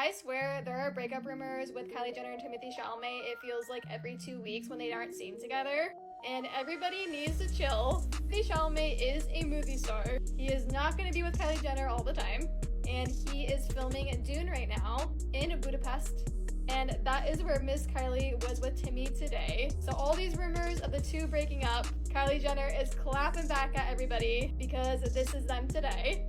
I swear there are breakup rumors with Kylie Jenner and Timothée Chalamet. It feels like every 2 weeks when they aren't seen together. And everybody needs to chill. Timothée Chalamet is a movie star. He is not going to be with Kylie Jenner all the time. And he is filming Dune right now in Budapest. And that is where Miss Kylie was with Timmy today. So all these rumors of the two breaking up, Kylie Jenner is clapping back at everybody because this is them today.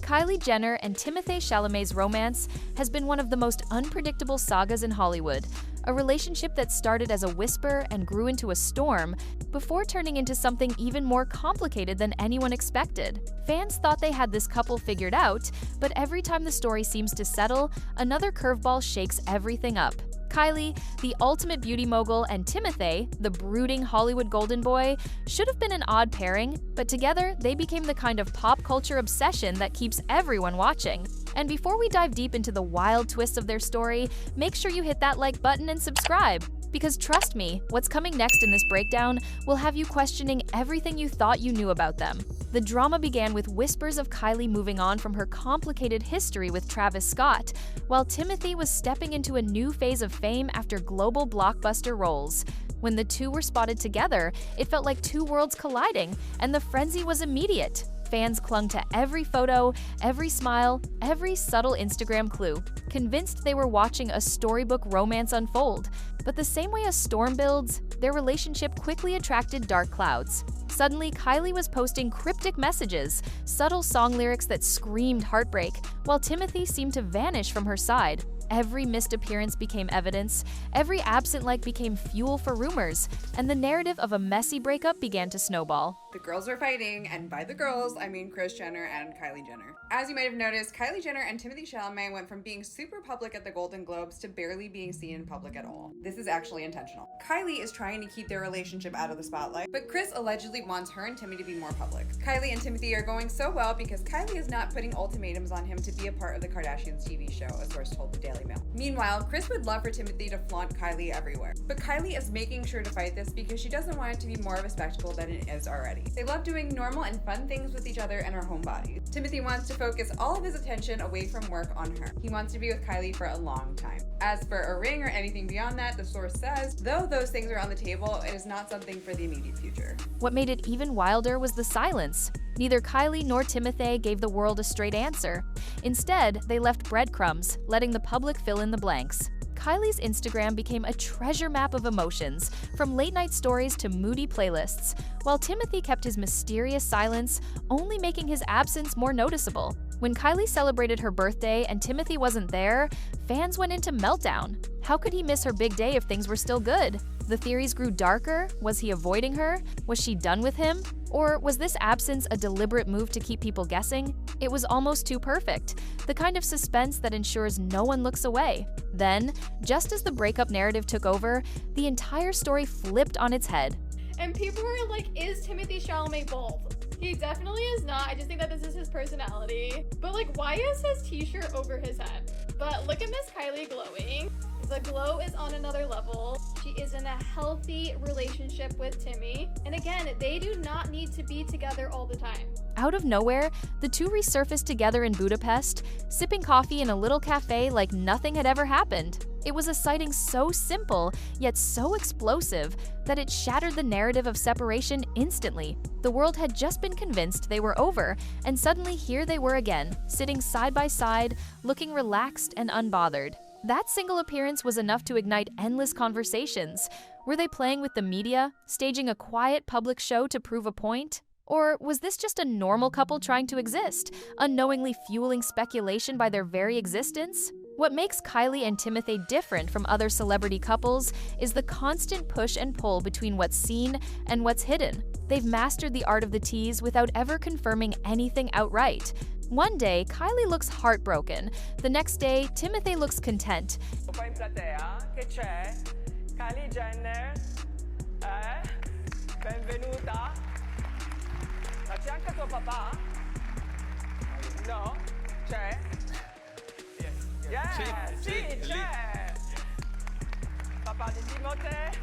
Kylie Jenner and Timothée Chalamet's romance has been one of the most unpredictable sagas in Hollywood, a relationship that started as a whisper and grew into a storm before turning into something even more complicated than anyone expected. Fans thought they had this couple figured out, but every time the story seems to settle, another curveball shakes everything up. Kylie, the ultimate beauty mogul, and Timothée, the brooding Hollywood golden boy, should have been an odd pairing, but together they became the kind of pop culture obsession that keeps everyone watching. And before we dive deep into the wild twists of their story, make sure you hit that like button and subscribe. Because trust me, what's coming next in this breakdown will have you questioning everything you thought you knew about them. The drama began with whispers of Kylie moving on from her complicated history with Travis Scott, while Timothée was stepping into a new phase of fame after global blockbuster roles. When the two were spotted together, it felt like two worlds colliding, and the frenzy was immediate. Fans clung to every photo, every smile, every subtle Instagram clue, convinced they were watching a storybook romance unfold. But the same way a storm builds, their relationship quickly attracted dark clouds. Suddenly, Kylie was posting cryptic messages, subtle song lyrics that screamed heartbreak, while Timothée seemed to vanish from her side. Every missed appearance became evidence, every absent like became fuel for rumors, and the narrative of a messy breakup began to snowball. The girls are fighting, and by the girls, I mean Kris Jenner and Kylie Jenner. As you might have noticed, Kylie Jenner and Timothée Chalamet went from being super public at the Golden Globes to barely being seen in public at all. This is actually intentional. Kylie is trying to keep their relationship out of the spotlight, but Kris allegedly wants her and Timmy to be more public. Kylie and Timothée are going so well because Kylie is not putting ultimatums on him to be a part of the Kardashians TV show, a source told the Daily Mail. Meanwhile, Kris would love for Timothée to flaunt Kylie everywhere, but Kylie is making sure to fight this because she doesn't want it to be more of a spectacle than it is already. They love doing normal and fun things with each other in our home bodies. Timothée wants to focus all of his attention away from work on her. He wants to be with Kylie for a long time. As for a ring or anything beyond that, the source says, though those things are on the table, it is not something for the immediate future. What made it even wilder was the silence. Neither Kylie nor Timothée gave the world a straight answer. Instead, they left breadcrumbs, letting the public fill in the blanks. Kylie's Instagram became a treasure map of emotions, from late-night stories to moody playlists, while Timothée kept his mysterious silence, only making his absence more noticeable. When Kylie celebrated her birthday and Timothée wasn't there, fans went into meltdown. How could he miss her big day if things were still good? The theories grew darker. Was he avoiding her? Was she done with him? Or was this absence a deliberate move to keep people guessing? It was almost too perfect, the kind of suspense that ensures no one looks away. Then, just as the breakup narrative took over, the entire story flipped on its head. And people were like, is Timothée Chalamet bald? He definitely is not. I just think that this is his personality. But like, why is his t-shirt over his head? But look at Miss Kylie glowing. The glow is on another level. She is in a healthy relationship with Timmy. And again, they do not need to be together all the time. Out of nowhere, the two resurfaced together in Budapest, sipping coffee in a little cafe like nothing had ever happened. It was a sighting so simple, yet so explosive, that it shattered the narrative of separation instantly. The world had just been convinced they were over, and suddenly here they were again, sitting side by side, looking relaxed and unbothered. That single appearance was enough to ignite endless conversations. Were they playing with the media, staging a quiet public show to prove a point? Or was this just a normal couple trying to exist, unknowingly fueling speculation by their very existence? What makes Kylie and Timothée different from other celebrity couples is the constant push and pull between what's seen and what's hidden. They've mastered the art of the tease without ever confirming anything outright. One day, Kylie looks heartbroken. The next day, Timothée looks content. Qua in platea che c'è Kylie Jenner, benvenuta. Ma c'è anche tuo papà? No? C'è? Yeah, sì, c'è! Papà di Timothée.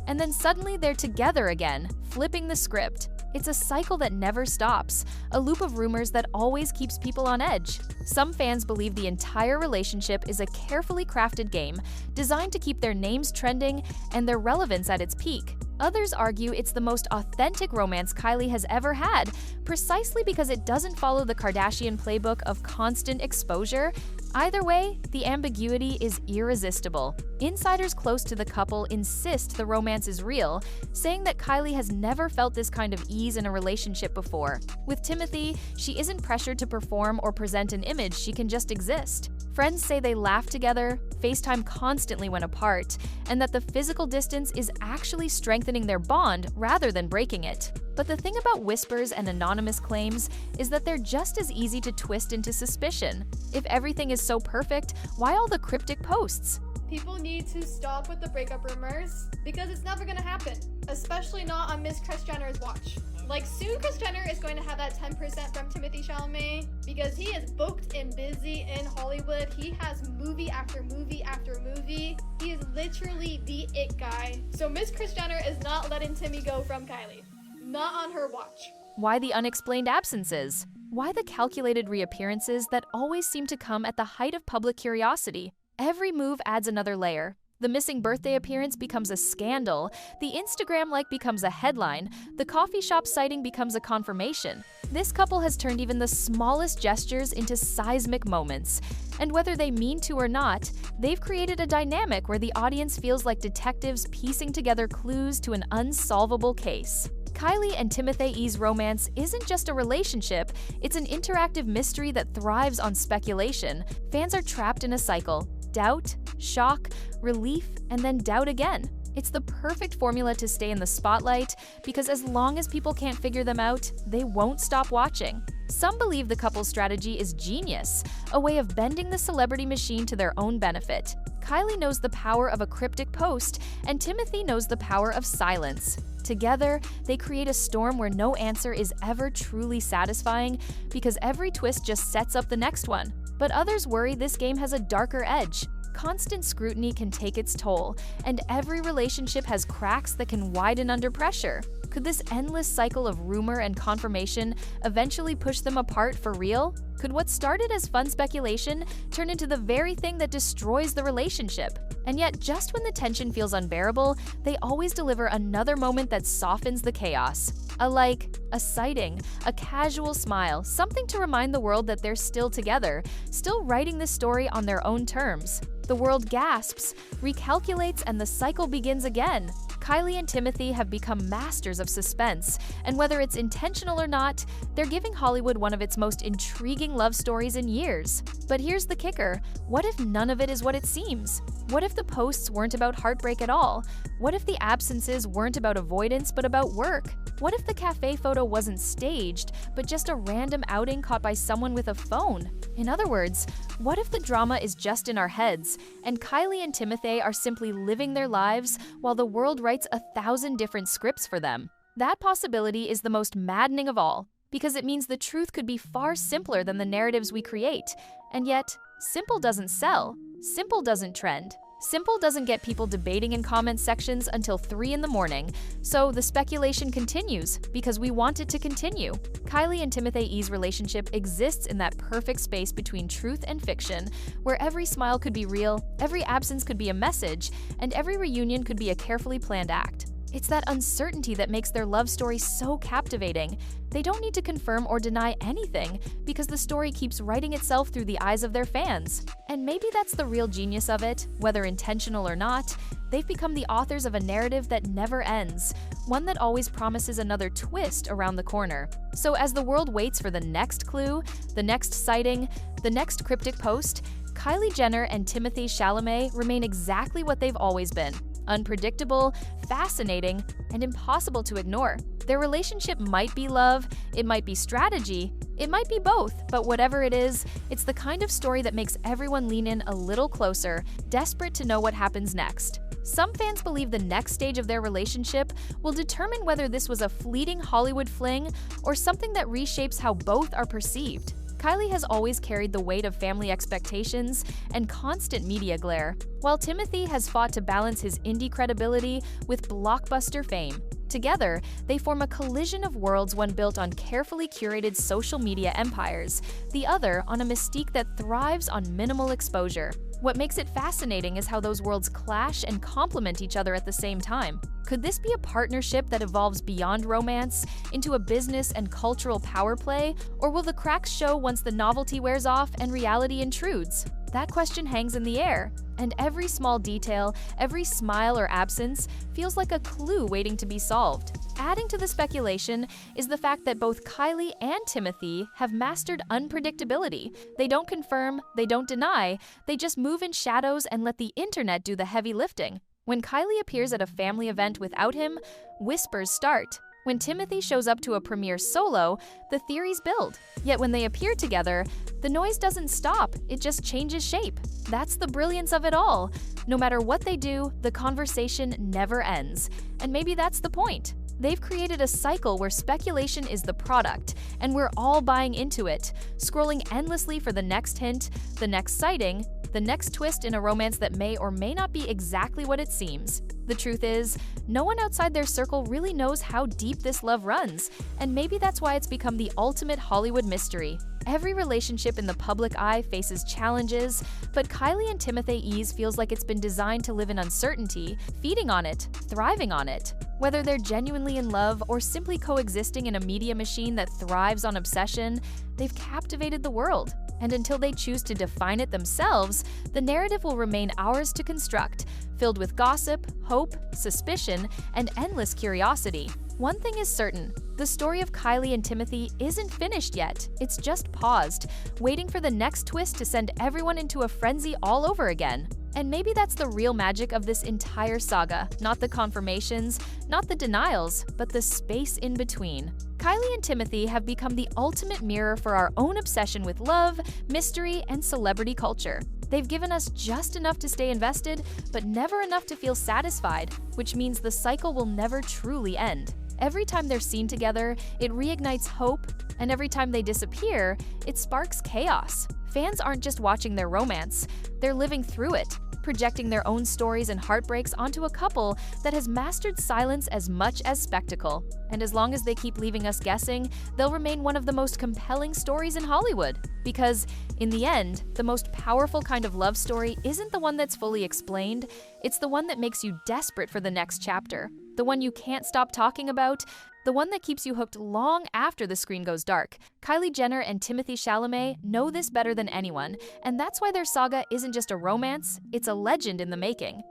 And then suddenly they're together again, flipping the script. It's a cycle that never stops, a loop of rumors that always keeps people on edge. Some fans believe the entire relationship is a carefully crafted game designed to keep their names trending and their relevance at its peak. Others argue it's the most authentic romance Kylie has ever had, precisely because it doesn't follow the Kardashian playbook of constant exposure. Either way, the ambiguity is irresistible. Insiders close to the couple insist the romance is real, saying that Kylie has never felt this kind of ease in a relationship before. With Timothée, she isn't pressured to perform or present an image, she can just exist. Friends say they laugh together, FaceTime constantly when apart, and that the physical distance is actually strengthening their bond rather than breaking it. But the thing about whispers and anonymous claims is that they're just as easy to twist into suspicion. If everything is so perfect, why all the cryptic posts? People need to stop with the breakup rumors because it's never gonna happen, especially not on Miss Kris Jenner's watch. Like, soon Kris Jenner is going to have that 10% from Timothée Chalamet because he is booked and busy in Hollywood. He has movie after movie after movie. He is literally the it guy. So Miss Kris Jenner is not letting Timmy go from Kylie. Not on her watch. Why the unexplained absences? Why the calculated reappearances that always seem to come at the height of public curiosity? Every move adds another layer. The missing birthday appearance becomes a scandal, the Instagram like becomes a headline, the coffee shop sighting becomes a confirmation. This couple has turned even the smallest gestures into seismic moments. And whether they mean to or not, they've created a dynamic where the audience feels like detectives piecing together clues to an unsolvable case. Kylie and Timothée's romance isn't just a relationship, it's an interactive mystery that thrives on speculation. Fans are trapped in a cycle: doubt, shock, relief, and then doubt again. It's the perfect formula to stay in the spotlight because as long as people can't figure them out, they won't stop watching. Some believe the couple's strategy is genius, a way of bending the celebrity machine to their own benefit. Kylie knows the power of a cryptic post, and Timothée knows the power of silence. Together, they create a storm where no answer is ever truly satisfying because every twist just sets up the next one. But others worry this game has a darker edge. Constant scrutiny can take its toll, and every relationship has cracks that can widen under pressure. Could this endless cycle of rumor and confirmation eventually push them apart for real? Could what started as fun speculation turn into the very thing that destroys the relationship? And yet, just when the tension feels unbearable, they always deliver another moment that softens the chaos. A like, a sighting, a casual smile, something to remind the world that they're still together, still writing this story on their own terms. The world gasps, recalculates, and the cycle begins again. Kylie and Timothée have become masters of suspense, and whether it's intentional or not, they're giving Hollywood one of its most intriguing love stories in years. But here's the kicker: what if none of it is what it seems? What if the posts weren't about heartbreak at all? What if the absences weren't about avoidance but about work? What if the cafe photo wasn't staged, but just a random outing caught by someone with a phone? In other words, what if the drama is just in our heads, and Kylie and Timothée are simply living their lives while the world writes 1,000 different scripts for them? That possibility is the most maddening of all, because it means the truth could be far simpler than the narratives we create. And yet, simple doesn't sell. Simple doesn't trend. Simple doesn't get people debating in comment sections until 3 in the morning, so the speculation continues because we want it to continue. Kylie and Timothee's relationship exists in that perfect space between truth and fiction, where every smile could be real, every absence could be a message, and every reunion could be a carefully planned act. It's that uncertainty that makes their love story so captivating. They don't need to confirm or deny anything because the story keeps writing itself through the eyes of their fans. And maybe that's the real genius of it, whether intentional or not. They've become the authors of a narrative that never ends, one that always promises another twist around the corner. So as the world waits for the next clue, the next sighting, the next cryptic post, Kylie Jenner and Timothée Chalamet remain exactly what they've always been: unpredictable, fascinating, and impossible to ignore. Their relationship might be love, it might be strategy, it might be both, but whatever it is, it's the kind of story that makes everyone lean in a little closer, desperate to know what happens next. Some fans believe the next stage of their relationship will determine whether this was a fleeting Hollywood fling or something that reshapes how both are perceived. Kylie has always carried the weight of family expectations and constant media glare, while Timothée has fought to balance his indie credibility with blockbuster fame. Together, they form a collision of worlds, one built on carefully curated social media empires, the other on a mystique that thrives on minimal exposure. What makes it fascinating is how those worlds clash and complement each other at the same time. Could this be a partnership that evolves beyond romance into a business and cultural power play, or will the cracks show once the novelty wears off and reality intrudes? That question hangs in the air, and every small detail, every smile or absence feels like a clue waiting to be solved. Adding to the speculation is the fact that both Kylie and Timothée have mastered unpredictability. They don't confirm, they don't deny, they just move in shadows and let the internet do the heavy lifting. When Kylie appears at a family event without him, whispers start. When Timothée shows up to a premiere solo, the theories build. Yet when they appear together, the noise doesn't stop, it just changes shape. That's the brilliance of it all. No matter what they do, the conversation never ends. And maybe that's the point. They've created a cycle where speculation is the product, and we're all buying into it, scrolling endlessly for the next hint, the next sighting, the next twist in a romance that may or may not be exactly what it seems. The truth is, no one outside their circle really knows how deep this love runs, and maybe that's why it's become the ultimate Hollywood mystery. Every relationship in the public eye faces challenges, but Kylie and Timothée feels like it's been designed to live in uncertainty, feeding on it, thriving on it. Whether they're genuinely in love or simply coexisting in a media machine that thrives on obsession, they've captivated the world. And until they choose to define it themselves, the narrative will remain ours to construct, filled with gossip, hope, suspicion, and endless curiosity. One thing is certain, the story of Kylie and Timothée isn't finished yet. It's just paused, waiting for the next twist to send everyone into a frenzy all over again. And maybe that's the real magic of this entire saga, not the confirmations, not the denials, but the space in between. Kylie and Timothée have become the ultimate mirror for our own obsession with love, mystery, and celebrity culture. They've given us just enough to stay invested, but never enough to feel satisfied, which means the cycle will never truly end. Every time they're seen together, it reignites hope, and every time they disappear, it sparks chaos. Fans aren't just watching their romance, they're living through it, projecting their own stories and heartbreaks onto a couple that has mastered silence as much as spectacle. And as long as they keep leaving us guessing, they'll remain one of the most compelling stories in Hollywood. Because, in the end, the most powerful kind of love story isn't the one that's fully explained, it's the one that makes you desperate for the next chapter. The one you can't stop talking about, the one that keeps you hooked long after the screen goes dark. Kylie Jenner and Timothée Chalamet know this better than anyone, and that's why their saga isn't just a romance, it's a legend in the making.